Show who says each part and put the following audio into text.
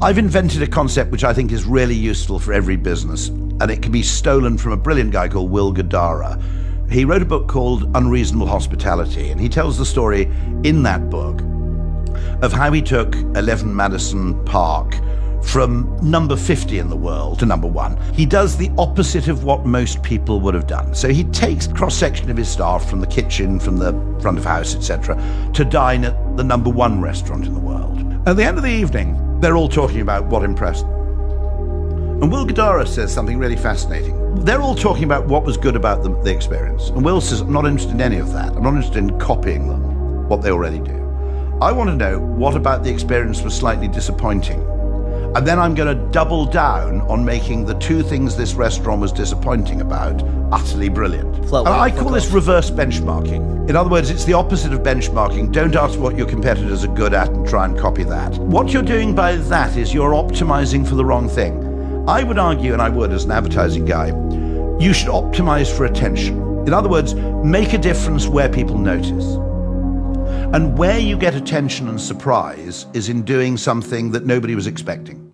Speaker 1: I've invented a concept which I think is really useful for every business, and it can be stolen from a brilliant guy called Will Guidara. He wrote a book called Unreasonable Hospitality, and he tells the story in that book of how he took 11 Madison Park from number 50 in the world to number 1. He does the opposite of what most people would have done. So he takes cross-section of his staff from the kitchen, from the front of house, etc., to dine at the number 1 restaurant in the world. At the end of the evening, they're all talking about what impressed them. And Will Guidara says something really fascinating. They're all talking about what was good about the experience. And Will says, I'm not interested in any of that. I'm not interested in copying them, what they already do. I want to know what about the experience was slightly disappointing. And then I'm going to double down on making the 2 things this restaurant was disappointing about utterly brilliant. And I call this reverse benchmarking. In other words, it's the opposite of benchmarking. Don't ask what your competitors are good at and try and copy that. What you're doing by that is you're optimizing for the wrong thing. I would argue, and I would as an advertising guy, you should optimize for attention. In other words, make a difference where people notice. And where you get attention and surprise is in doing something that nobody was expecting.